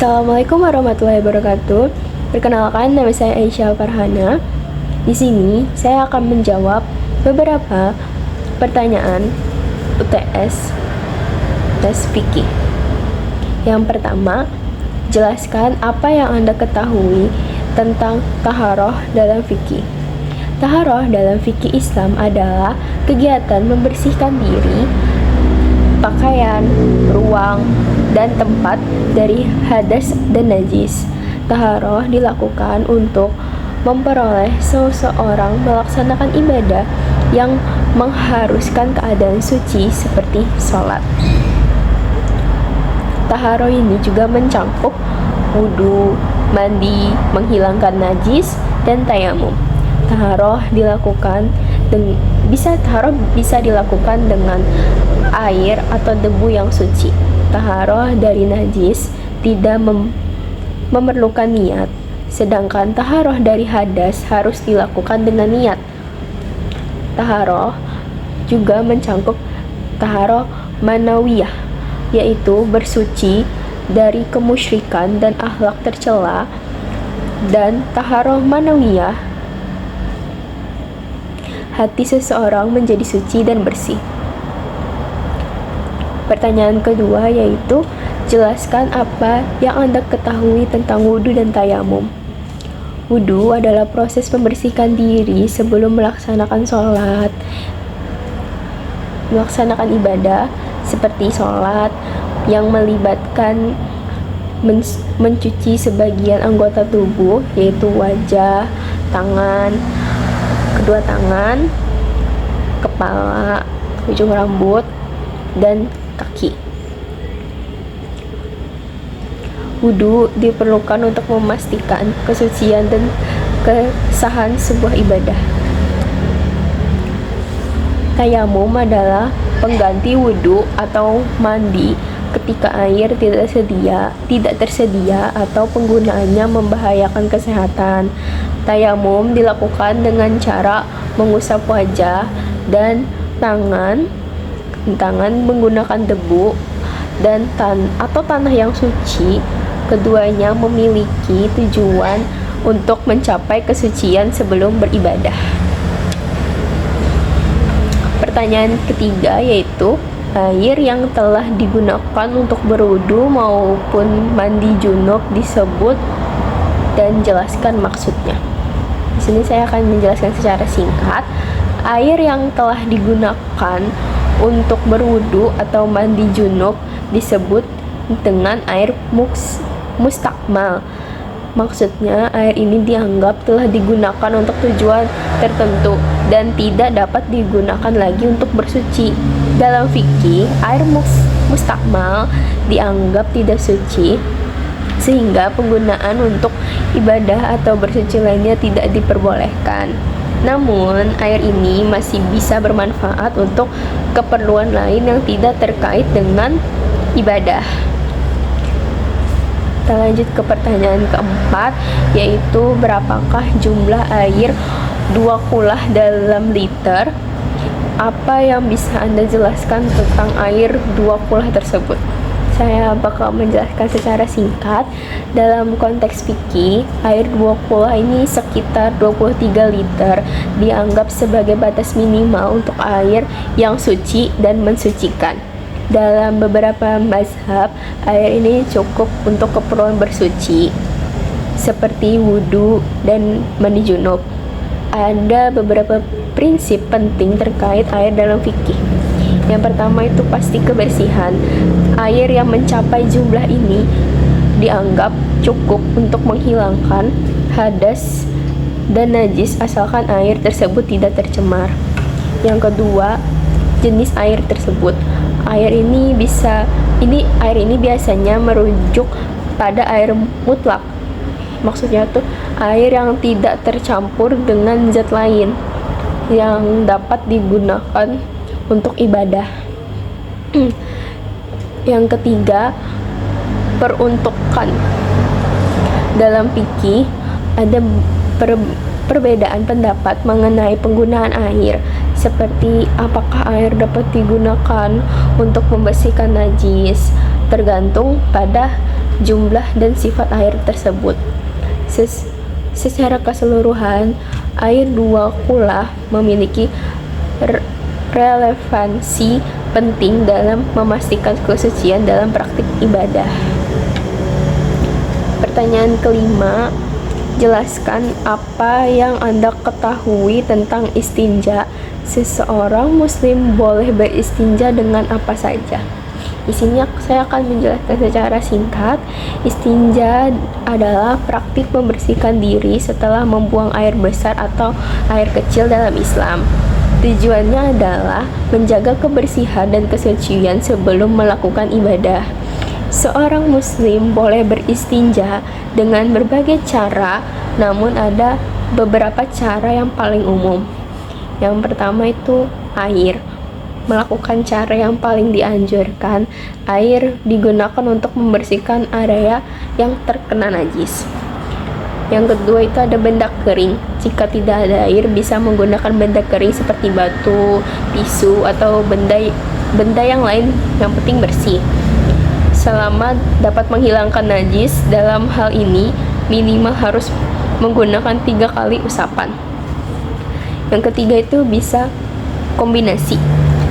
Assalamualaikum warahmatullahi wabarakatuh. Perkenalkan, nama saya Aisyah Farhana. Di sini saya akan menjawab beberapa pertanyaan UTS tes fikih. Yang pertama, jelaskan apa yang Anda ketahui tentang taharah dalam fikih. Taharah dalam fikih Islam adalah kegiatan membersihkan diri, pakaian, ruang, dan tempat dari hadas dan najis. Taharah dilakukan untuk memperoleh seseorang melaksanakan ibadah yang mengharuskan keadaan suci seperti sholat. Taharah ini juga mencakup wudhu, mandi, menghilangkan najis, dan tayamum. Taharah bisa dilakukan dengan air atau debu yang suci. Taharah dari najis tidak memerlukan niat, sedangkan taharah dari hadas harus dilakukan dengan niat. Taharah juga mencakup taharah manawiyah, yaitu bersuci dari kemusyrikan dan akhlak tercela, dan taharah manawiyah, hati seseorang menjadi suci dan bersih. Pertanyaan kedua yaitu, jelaskan apa yang Anda ketahui tentang wudhu dan tayamum. Wudhu adalah proses membersihkan diri sebelum melaksanakan sholat, melaksanakan ibadah seperti sholat yang melibatkan mencuci sebagian anggota tubuh, yaitu wajah, tangan, kedua tangan, kepala, ujung rambut, dan kaki. Wudhu diperlukan untuk memastikan kesucian dan kesahan sebuah ibadah. Tayamum adalah pengganti wudhu atau mandi ketika air tidak tersedia atau penggunaannya membahayakan kesehatan. Tayamum dilakukan dengan cara mengusap wajah dan tangan menggunakan debu dan atau tanah yang suci. Keduanya memiliki tujuan untuk mencapai kesucian sebelum beribadah. Pertanyaan ketiga yaitu, air yang telah digunakan untuk berwudu maupun mandi junub disebut dan jelaskan maksudnya. Di sini saya akan menjelaskan secara singkat. Air yang telah digunakan untuk berwudu atau mandi junub disebut dengan air mustakmal. Maksudnya, air ini dianggap telah digunakan untuk tujuan tertentu dan tidak dapat digunakan lagi untuk bersuci. Dalam fikih, air mustakmal dianggap tidak suci, sehingga penggunaan untuk ibadah atau bersuci lainnya tidak diperbolehkan. Namun, air ini masih bisa bermanfaat untuk keperluan lain yang tidak terkait dengan ibadah. Kita lanjut ke pertanyaan keempat, yaitu berapakah jumlah air 2 kulah dalam liter? Apa yang bisa Anda jelaskan tentang air 2 kulah tersebut? Saya bakal menjelaskan secara singkat. Dalam konteks fikih, air 2 kulah ini sekitar 23 liter dianggap sebagai batas minimal untuk air yang suci dan mensucikan. Dalam beberapa mazhab, air ini cukup untuk keperluan bersuci seperti wudhu dan mandi junub. Ada beberapa prinsip penting terkait air dalam fikih. Yang pertama itu pasti kebersihan. Air yang mencapai jumlah ini dianggap cukup untuk menghilangkan hadas dan najis asalkan air tersebut tidak tercemar. Yang kedua, jenis air tersebut. Air ini biasanya merujuk pada air mutlak. Maksudnya tuh air yang tidak tercampur dengan zat lain yang dapat digunakan untuk ibadah. Yang ketiga, peruntukan. Dalam fikih ada perbedaan pendapat mengenai penggunaan air, seperti apakah air dapat digunakan untuk membersihkan najis, tergantung pada jumlah dan sifat air tersebut. Secara keseluruhan, air dua kulah memiliki relevansi penting dalam memastikan kesucian dalam praktik ibadah. Pertanyaan kelima, jelaskan apa yang Anda ketahui tentang istinja. Seseorang muslim boleh beristinja dengan apa saja. Di sini saya akan menjelaskan secara singkat. Istinja adalah praktik membersihkan diri setelah membuang air besar atau air kecil dalam Islam. Tujuannya adalah menjaga kebersihan dan kesucian sebelum melakukan ibadah. Seorang muslim boleh beristinja dengan berbagai cara, namun ada beberapa cara yang paling umum. Yang pertama itu air. Melakukan cara yang paling dianjurkan, air digunakan untuk membersihkan area yang terkena najis. Yang kedua itu ada benda kering. Jika tidak ada air, bisa menggunakan benda kering seperti batu, tisu, atau benda yang lain, yang penting bersih. Selama dapat menghilangkan najis, dalam hal ini minimal harus menggunakan 3 kali usapan. Yang ketiga itu bisa kombinasi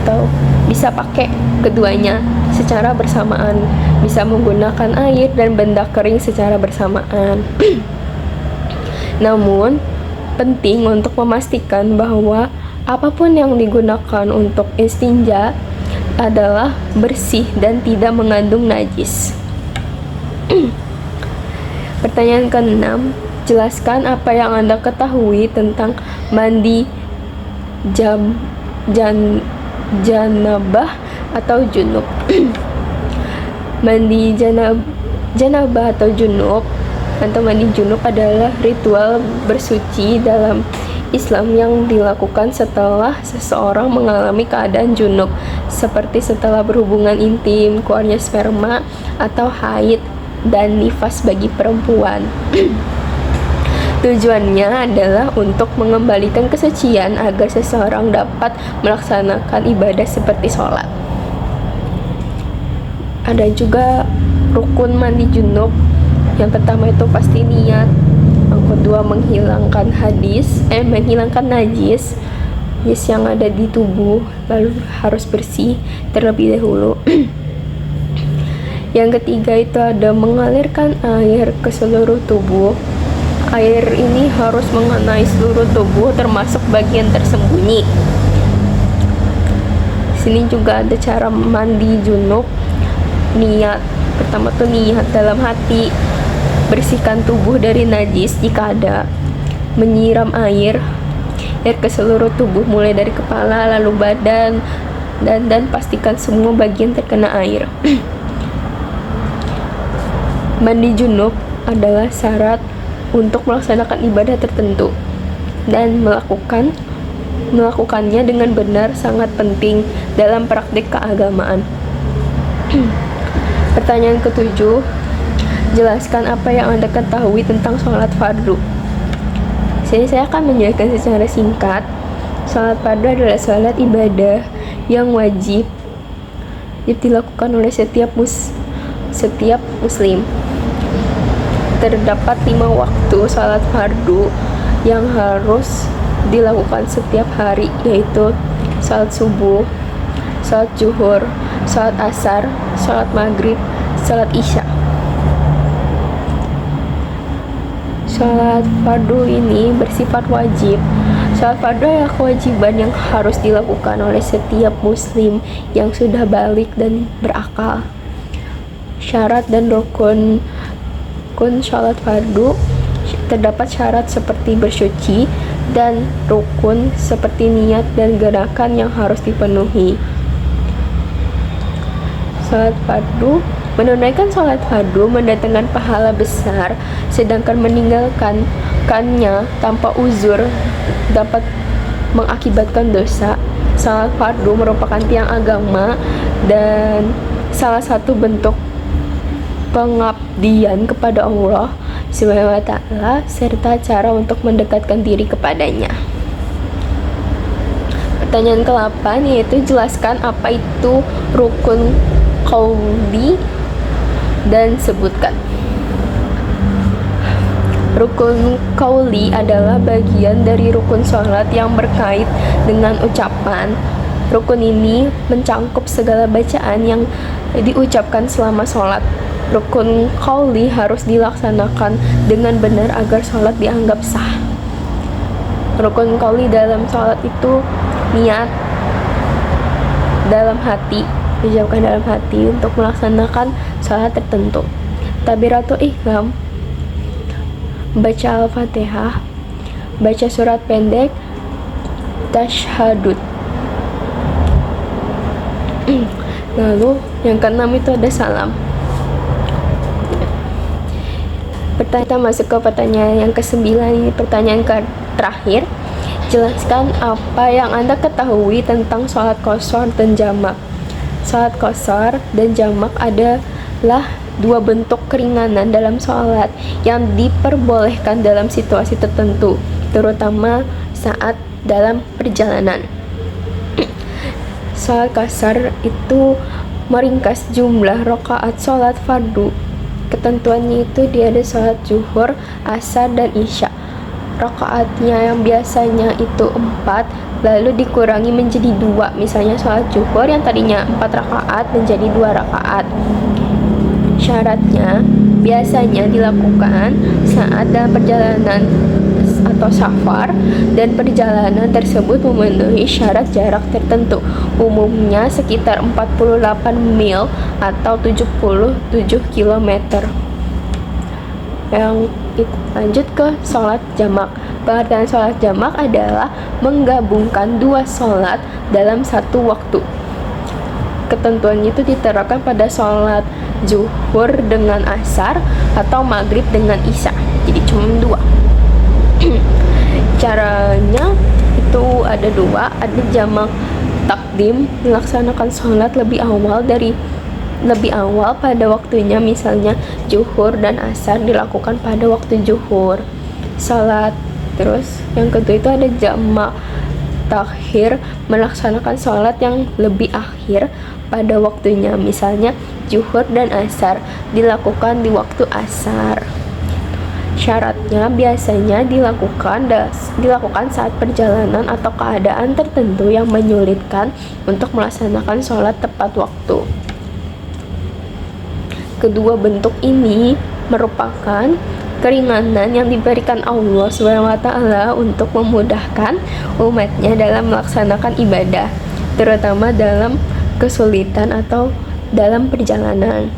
atau bisa pakai keduanya secara bersamaan, bisa menggunakan air dan benda kering secara bersamaan. Namun penting untuk memastikan bahwa apapun yang digunakan untuk istinja adalah bersih dan tidak mengandung najis. Pertanyaan ke-6, jelaskan apa yang Anda ketahui tentang mandi janabah atau junub. Mandi janabah atau junub mandi junub adalah ritual bersuci dalam Islam yang dilakukan setelah seseorang mengalami keadaan junub, seperti setelah berhubungan intim, keluarnya sperma, atau haid dan nifas bagi perempuan. Tujuannya adalah untuk mengembalikan kesucian agar seseorang dapat melaksanakan ibadah seperti sholat. Ada juga rukun mandi junub. Yang pertama itu pasti niat. Yang kedua menghilangkan najis yang ada di tubuh, lalu harus bersih terlebih dahulu. Yang ketiga itu ada mengalirkan air ke seluruh tubuh. Air ini harus mengenai seluruh tubuh termasuk bagian tersembunyi. Sini juga ada cara mandi junub. Niat. Pertama tuh niat dalam hati. Bersihkan tubuh dari najis jika ada. Menyiram air ke seluruh tubuh mulai dari kepala lalu badan dan pastikan semua bagian terkena air. Mandi junub adalah syarat untuk melaksanakan ibadah tertentu, dan melakukannya dengan benar sangat penting dalam praktik keagamaan. Pertanyaan ke-7, jelaskan apa yang Anda ketahui tentang sholat fardu. Jadi saya akan menjelaskan secara singkat. Sholat fardu adalah sholat ibadah yang wajib dilakukan oleh setiap muslim. Terdapat 5 waktu sholat fardu yang harus dilakukan setiap hari, yaitu sholat subuh, sholat zuhur, sholat asar, sholat maghrib, sholat isya. Sholat fardu ini bersifat wajib. Sholat fardu adalah kewajiban yang harus dilakukan oleh setiap muslim yang sudah balik dan berakal. Syarat dan rukun sholat fardu, terdapat syarat seperti bersuci dan rukun seperti niat dan gerakan yang harus dipenuhi. Menunaikan sholat fardu mendatangkan pahala besar, sedangkan meninggalkannya tanpa uzur dapat mengakibatkan dosa. Sholat fardu merupakan tiang agama dan salah satu bentuk pengabdian kepada Allah Subhanahu wa Ta'ala serta cara untuk mendekatkan diri kepadanya. Pertanyaan ke-8 yaitu jelaskan apa itu rukun qauli dan sebutkan. Rukun qauli adalah bagian dari rukun sholat yang berkait dengan ucapan. Rukun ini mencangkup segala bacaan yang diucapkan selama sholat. Rukun qauli harus dilaksanakan dengan benar agar sholat dianggap sah. Rukun qauli dalam sholat itu niat dalam hati, diucapkan dalam hati untuk melaksanakan sholat tertentu. Takbiratul ihram, baca Al-Fatihah, baca surat pendek, tasyahud. Lalu yang keenam itu ada salam. Kita masuk ke pertanyaan yang ke-9. Ini pertanyaan terakhir. Jelaskan apa yang Anda ketahui tentang sholat qashar dan jamak. Sholat qashar dan jamak adalah dua bentuk keringanan dalam sholat yang diperbolehkan dalam situasi tertentu, terutama saat dalam perjalanan. Sholat qashar itu meringkas jumlah rakaat sholat fardu. Ketentuannya itu dia ada sholat zuhur, asar, dan isya. Rakaatnya yang biasanya itu 4 lalu dikurangi menjadi 2. Misalnya sholat zuhur yang tadinya 4 rakaat menjadi 2 rakaat. Syaratnya biasanya dilakukan saat dalam perjalanan atau safar dan perjalanan tersebut memenuhi syarat jarak tertentu, umumnya sekitar 48 mil atau 77 km. Lanjut ke sholat jamak. Pengertian sholat jamak adalah menggabungkan dua sholat dalam satu waktu. Ketentuannya itu diterapkan pada sholat zuhur dengan asar atau maghrib dengan isya. Jadi cuma 2. Caranya itu ada 2. Ada jamak takdim, melaksanakan sholat lebih awal pada waktunya, misalnya zuhur dan asar dilakukan pada waktu zuhur salat. Terus yang kedua itu ada jamak takhir, melaksanakan sholat yang lebih akhir pada waktunya, misalnya zuhur dan asar dilakukan di waktu asar. Syaratnya biasanya dilakukan saat perjalanan atau keadaan tertentu yang menyulitkan untuk melaksanakan sholat tepat waktu. Kedua bentuk ini merupakan keringanan yang diberikan Allah SWT untuk memudahkan umatnya dalam melaksanakan ibadah, terutama dalam kesulitan atau dalam perjalanan.